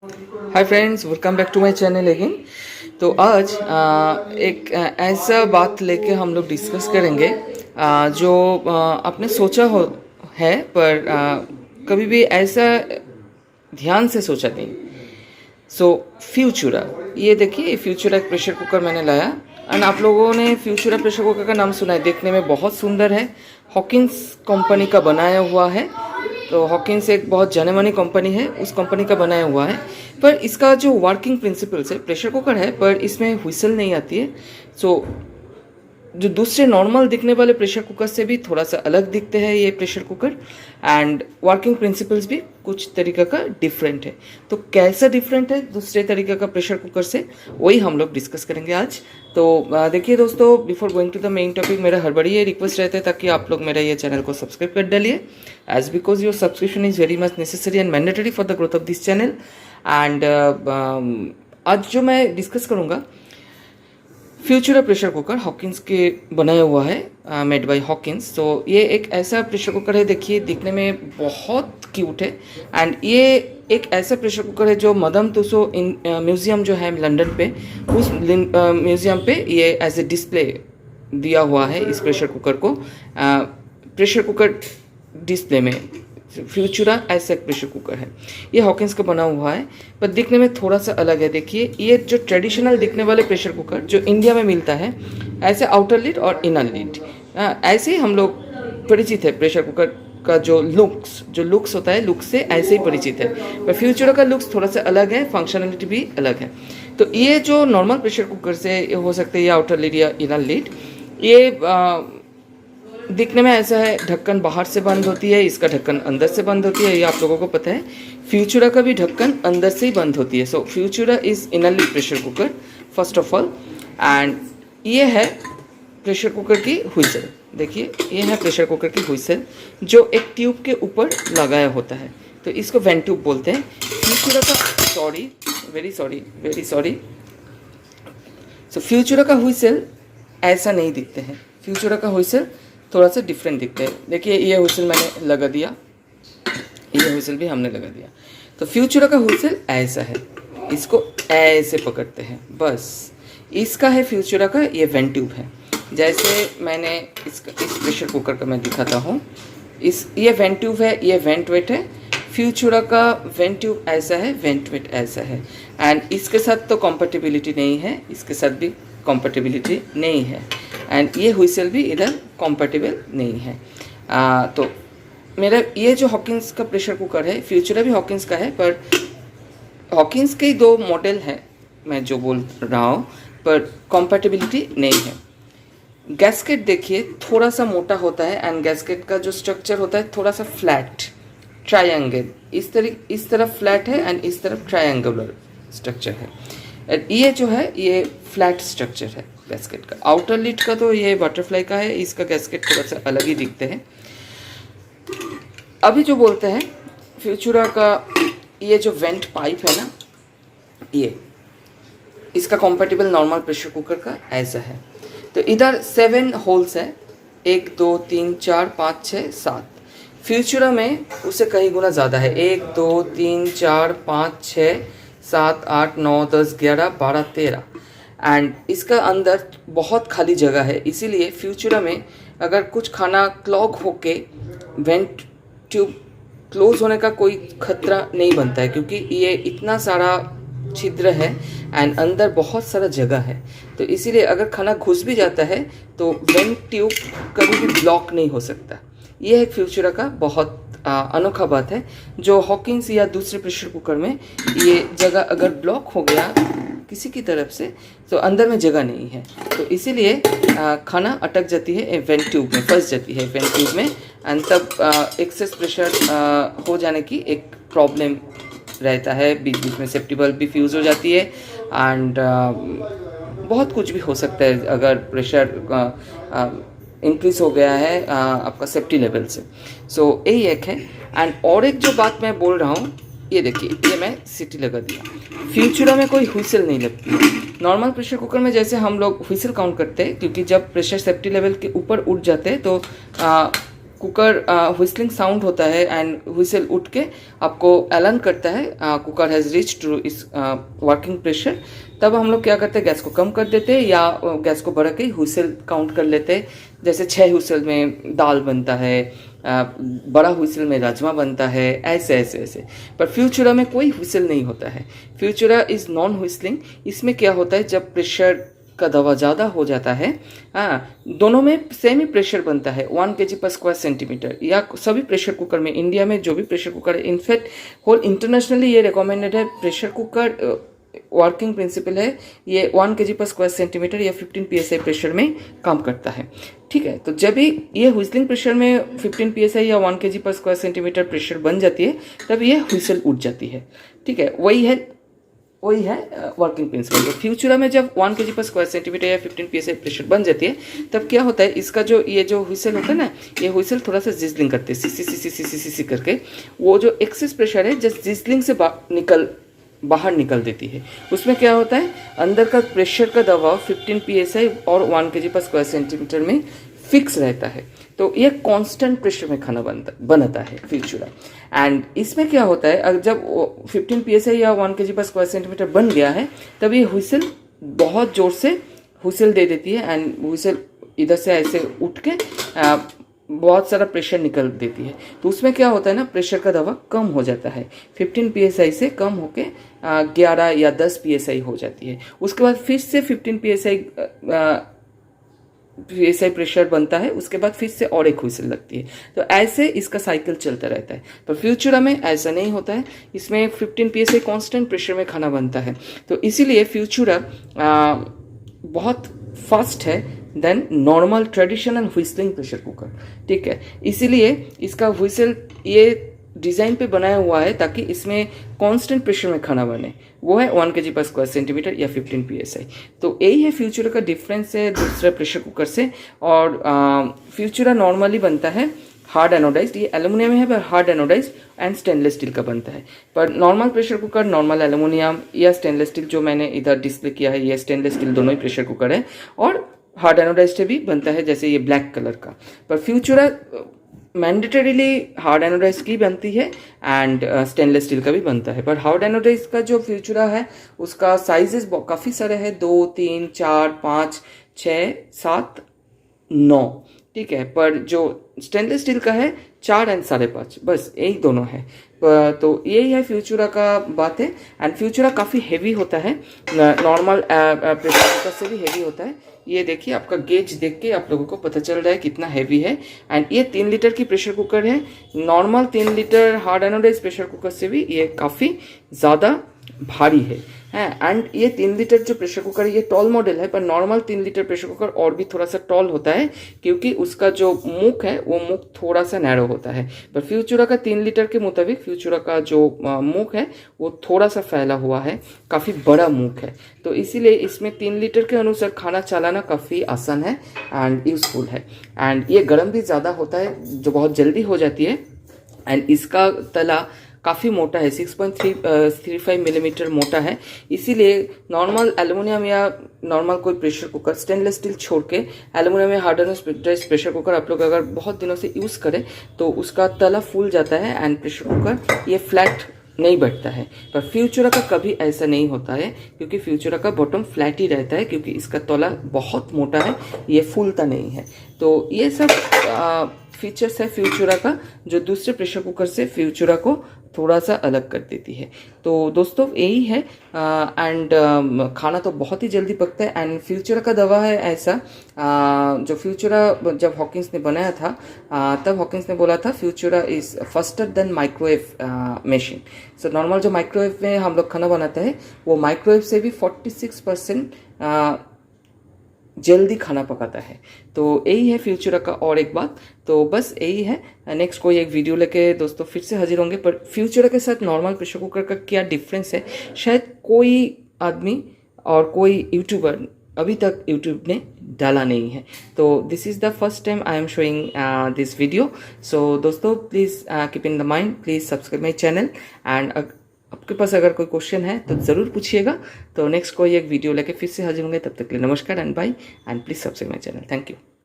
Hi friends, welcome back to my channel again. तो आज एक ऐसा बात लेके हम लोग डिस्कस करेंगे जो आपने सोचा हो है, पर कभी भी ऐसा ध्यान से सोचा नहीं। फ्यूचुरा, ये देखिए, फ्यूचुरा एक प्रेशर कुकर मैंने लाया। एंड आप लोगों ने फ्यूचुरा प्रेशर कुकर का नाम सुना है, देखने में बहुत सुंदर है। हॉकिंस कंपनी का बनाया हुआ है। तो हॉकिंस एक बहुत जाने मानी कंपनी है, उस कंपनी का बनाया हुआ है। पर इसका जो वर्किंग प्रिंसिपल्स है, प्रेशर कुकर है पर इसमें हुइसल नहीं आती है। सो जो दूसरे नॉर्मल दिखने वाले प्रेशर कुकर से भी थोड़ा सा अलग दिखते हैं ये pressure cooker. And working principles भी कुछ तरीका का डिफरेंट है। तो कैसा डिफरेंट है दूसरे तरीके का प्रेशर कुकर से, वही हम लोग डिस्कस करेंगे आज। तो देखिए दोस्तों, before going to the main topic, मेरा हर बड़ी ये रिक्वेस्ट रहता है ताकि आप लोग मेरा ये चैनल को सब्सक्राइब कर डालिए, as because your subscription is very much necessary and mandatory for the growth of this channel. And आज जो मैं डिस्कस करूँगा, फ्यूचुरा प्रेशर कुकर हॉकिंस के बनाया हुआ है, मेड बाय हॉकिंस। तो ये एक ऐसा प्रेशर कुकर है, देखिए दिखने में बहुत क्यूट है। एंड ये एक ऐसा प्रेशर कुकर है जो मदम तुसो म्यूज़ियम जो है लंदन पे, उस म्यूज़ियम पे ये एज ए डिस्प्ले दिया हुआ है इस प्रेशर कुकर को। प्रेशर कुकर डिस्प्ले में फ्यूचुरा ऐसा एक प्रेशर कुकर है। ये हॉकिंस का बना हुआ है, पर दिखने में थोड़ा सा अलग है। देखिए, ये जो ट्रेडिशनल दिखने वाले प्रेशर कुकर जो इंडिया में मिलता है, ऐसे आउटर लिड और इनर लिड, ऐसे ही हम लोग परिचित है। प्रेशर कुकर का जो लुक्स होता है, लुक्स से ऐसे ही परिचित है। पर फ्यूचुरा का लुक्स थोड़ा सा अलग है, फंक्शनलिटी भी अलग है। तो ये जो नॉर्मल प्रेशर कुकर से हो सकते हैं, या आउटर लिड या इनर लिड, ये दिखने में ऐसा है। ढक्कन बाहर से बंद होती है, इसका ढक्कन अंदर से बंद होती है, ये आप लोगों को पता है। फ्यूचुरा का भी ढक्कन अंदर से ही बंद होती है। So Futura is inner lid pressure cooker first of all. And ये है प्रेशर कुकर की हुइसल। देखिए, ये है प्रेशर कुकर की हुइसल जो एक ट्यूब के ऊपर लगाया होता है, तो इसको वेंट ट्यूब बोलते हैं। फ्यूचुरा का वेरी सॉरी। सो फ्यूचुरा का हुइसल ऐसा नहीं दिखते हैं। फ्यूचुरा का हुइसल थोड़ा सा डिफरेंट दिखते हैं। देखिए, ये हुइसल मैंने लगा दिया, ये हुइसल भी हमने लगा दिया। तो फ्यूचुरा का हुइसल ऐसा है, इसको ऐसे पकड़ते हैं बस। इसका है फ्यूचुरा का, ये वेंट ट्यूब है। जैसे मैंने इस प्रेशर कुकर का मैं दिखाता हूँ, ये वेंट ट्यूब है, ये वेंट वेट है। फ्यूचुरा का वेंट ट्यूब ऐसा है, वेंट वेट ऐसा है। एंड इसके साथ तो कॉम्पेटिबिलिटी नहीं है, इसके साथ भी कॉम्पेटिबिलिटी नहीं है। एंड ये हुइसल भी इधर कॉम्पेटिबल नहीं है। तो मेरा ये जो हॉकिंस का प्रेशर कुकर है, फ्यूचुरा भी हॉकिंस का है, पर हॉकिंस के ही दो मॉडल है मैं जो बोल रहा हूँ, पर कॉम्पेटिबिलिटी नहीं है। गैस्केट देखिए थोड़ा सा मोटा होता है, एंड गैस्केट का जो स्ट्रक्चर होता है थोड़ा सा फ्लैट ट्रायंगल, इस तरफ फ्लैट है एंड इस तरफ ट्रायंगुलर स्ट्रक्चर है। ये जो है ये फ्लैट स्ट्रक्चर है गैस्केट का। आउटर लिड का तो ये बटरफ्लाई का है, इसका गैस्केट थोड़ा सा अलग ही दिखते हैं। अभी जो बोलते हैं फ्यूचुरा का ये जो वेंट पाइप है ना, ये इसका कॉम्पेटिबल नॉर्मल प्रेशर कुकर का ऐसा है। तो इधर 7 होल्स है, 1 2 3 4 5 6 7। फ्यूचुरा में उससे कहीं गुना ज़्यादा है, 1 2 3 4 5 6 7 8 9 10 11 12 13। एंड इसका अंदर बहुत खाली जगह है, इसीलिए फ्यूचुरा में अगर कुछ खाना क्लॉग होके वेंट ट्यूब क्लोज होने का कोई खतरा नहीं बनता है, क्योंकि ये इतना सारा छिद्र है एंड अंदर बहुत सारा जगह है। तो इसीलिए अगर खाना घुस भी जाता है तो वेंट ट्यूब कभी भी ब्लॉक नहीं हो सकता। ये एक फ्यूचुरा का बहुत अनोखा बात है, जो हॉकिंस या दूसरे प्रेशर कुकर में ये जगह अगर ब्लॉक हो गया किसी की तरफ से, तो अंदर में जगह नहीं है, तो इसीलिए खाना अटक जाती है वेंट ट्यूब में, फंस जाती है वेंट ट्यूब में। एंड तब एक्सेस प्रेशर हो जाने की एक प्रॉब्लम रहता है, बीच बीच में सेफ्टी बल्ब भी फ्यूज़ हो जाती है। एंड बहुत कुछ भी हो सकता है अगर प्रेशर इंक्रीज हो गया है आपका सेफ्टी लेवल से। सो यही एक है। एंड और एक जो बात मैं बोल रहा हूँ, ये देखिए, ये मैं सीटी लगा दिया। फ्यूचुरा में कोई हुइसल नहीं लगती है। नॉर्मल प्रेशर कुकर में जैसे हम लोग हुइसल काउंट करते हैं, क्योंकि जब प्रेशर सेफ्टी लेवल के ऊपर उठ जाते हैं तो कुकर व्हिस्लिंग साउंड होता है एंड व्हिसल उठ के आपको ऐलान करता है कुकर हैज़ रीच टू इस वर्किंग प्रेशर। तब हम लोग क्या करते हैं, गैस को कम कर देते हैं या गैस को बढ़ा के व्हिसल काउंट कर लेते हैं। जैसे 6 व्हिसल में दाल बनता है, बड़ा व्हिसल में राजमा बनता है, ऐसे ऐसे ऐसे। पर फ्यूचुरा में कोई व्हिसल नहीं होता है। Futura is non whistling. इसमें क्या होता है, जब प्रेशर का दबाव ज़्यादा हो जाता है, दोनों में सेम ही प्रेशर बनता है 1 kg पर स्क्वायर सेंटीमीटर। या सभी प्रेशर कुकर में, इंडिया में जो भी प्रेशर कुकर है, इनफैक्ट होल इंटरनेशनली ये रिकमेंडेड है। प्रेशर कुकर वर्किंग प्रिंसिपल है, ये 1 kg पर स्क्वायर सेंटीमीटर या 15 psi प्रेशर में काम करता है। ठीक है, तो जब भी ये व्हिस्लिंग प्रेशर में 15 psi या 1 kg पर स्क्वायर सेंटीमीटर प्रेशर बन जाती है, तब ये व्हिसल उठ जाती है। ठीक है, वही है वर्किंग प्रिंसिपल। तो फ्यूचुरा में जब 1 kg पर स्क्वायर सेंटीमीटर या 15 psi प्रेशर बन जाती है, तब क्या होता है, इसका जो ये जो व्हिसल होता है ना, ये व्हिसल थोड़ा सा जिजलिंग करते हैं, सी करके। वो जो एक्सेस प्रेशर है जस्ट जिजलिंग से बाहर निकल देती है। उसमें क्या होता है, अंदर का प्रेशर का दबाव 15 psi और 1 kg पर स्क्वायर सेंटीमीटर में फिक्स रहता है। तो ये कांस्टेंट प्रेशर में खाना बनता है फ्यूचुरा। एंड इसमें क्या होता है, अगर जब 15 psi या 1 kg पर स्क्वायर सेंटीमीटर बन गया है, तब ये व्हिसल बहुत जोर से व्हिसल दे देती है एंड व्हिसल इधर से ऐसे उठ के बहुत सारा प्रेशर निकल देती है। तो उसमें क्या होता है ना, प्रेशर का दबाव कम हो जाता है, 15 psi से कम होके 11 या 10 psi हो जाती है। उसके बाद फिर से 15 psi प्रेशर बनता है, उसके बाद फिर से और एक व्हिसल लगती है। तो ऐसे इसका साइकिल चलता रहता है। पर फ्यूचुरा में ऐसा नहीं होता है, इसमें 15 psi कांस्टेंट प्रेशर में खाना बनता है। तो इसीलिए फ्यूचुरा बहुत फास्ट है then normal traditional whistling pressure cooker. ठीक है, इसीलिए इसका व्हिसल ये डिज़ाइन पे बनाया हुआ है ताकि इसमें कांस्टेंट प्रेशर में खाना बने। वो है 1 kg पर स्क्वायर सेंटीमीटर या 15 psi। तो यही है फ्यूचुरा का डिफरेंस है दूसरे प्रेशर कुकर से। और फ्यूचुरा नॉर्मली बनता है हार्ड एनोडाइज्ड, ये एल्यूमिनियम है पर hard anodised and stainless steel का बनता है। पर normal pressure cooker normal aluminium या स्टेनलेस स्टील, जो मैंने इधर डिस्प्ले किया है ये स्टेनलेस स्टील, दोनों ही प्रेशर कुकर है। और हार्ड एनोडाइज्ड भी बनता है, जैसे ये ब्लैक कलर का। पर फ्यूचुरा मैंडेटरीली हार्ड एनोडाइज्ड की बनती है एंड स्टेनलेस स्टील का भी बनता है। पर हार्ड एनोडाइज्ड का जो फ्यूचुरा है उसका साइजेस काफ़ी सारे हैं, 2, 3, 4, 5, 6, 7, 9। ठीक है, पर जो स्टेनलेस स्टील का है 4 और 5.5, बस यही दोनों है। तो यही है फ्यूचुरा का बात है। एंड फ्यूचुरा काफ़ी हेवी होता है, नॉर्मल प्रेशर कुकर से भी हेवी होता है। ये देखिए, आपका गेज देख के आप लोगों को पता चल रहा है कितना हेवी है। एंड ये 3 लीटर की प्रेशर कुकर है। Normal 3 litre hard anodised pressure cooker से भी ये काफ़ी ज़्यादा भारी है। एंड ये 3 लीटर जो प्रेशर कुकर है ये टॉल मॉडल है। पर नॉर्मल 3 लीटर प्रेशर कुकर और भी थोड़ा सा टॉल होता है, क्योंकि उसका जो मुख है वो मुख थोड़ा सा नैरो होता है। पर फ्यूचुरा का 3 लीटर के मुताबिक फ्यूचुरा का जो मुख है वो थोड़ा सा फैला हुआ है, काफ़ी बड़ा मुख है। तो इसीलिए इसमें 3 लीटर के अनुसार खाना चलाना काफ़ी आसान है एंड यूजफुल है। एंड ये गर्म भी ज़्यादा होता है, जो बहुत जल्दी हो जाती है। एंड इसका तला काफ़ी मोटा है, 6.35 मिलीमीटर मोटा है। इसीलिए नॉर्मल एल्यूमिनियम या नॉर्मल कोई प्रेशर कुकर, स्टेनलेस स्टील छोड़ के एल्यूमिनियम या हार्ड एनोडाइज्ड प्रेशर कुकर आप लोग अगर बहुत दिनों से यूज़ करें तो उसका तला फूल जाता है एंड प्रेशर कुकर ये फ्लैट नहीं बैठता है। पर फ्यूचुरा का कभी ऐसा नहीं होता है, क्योंकि फ्यूचुरा का बॉटम फ्लैट ही रहता है, क्योंकि इसका तला बहुत मोटा है, ये फूलता नहीं है। तो ये सब फीचर्स है फ्यूचुरा का, जो दूसरे प्रेशर कुकर से फ्यूचुरा को थोड़ा सा अलग कर देती है। तो दोस्तों यही है। एंड खाना तो बहुत ही जल्दी पकता है। एंड फ्यूचुरा का दवा है ऐसा, जो फ्यूचुरा जब हॉकिंस ने बनाया था तब हॉकिंस ने बोला था Futura is faster than microwave machine. So normal जो माइक्रोवेव में हम लोग खाना बनाते हैं वो माइक्रोवेव से भी 46% जल्दी खाना पकाता है। तो यही है फ्यूचुरा का और एक बात। तो बस यही है। नेक्स्ट कोई एक वीडियो लेके दोस्तों फिर से हाजिर होंगे। पर फ्यूचुरा के साथ नॉर्मल प्रेशर कुकर का क्या डिफरेंस है, शायद कोई आदमी और कोई यूट्यूबर अभी तक यूट्यूब ने डाला नहीं है। तो this is the first time I am showing this video. So दोस्तों please keep in the mind, please subscribe my channel. And आपके पास अगर कोई क्वेश्चन है तो ज़रूर पूछिएगा। तो नेक्स्ट कोई एक वीडियो लेके फिर से हाजिर होंगे। तब तक के लिए नमस्कार and bye, and please subscribe my channel. Thank you.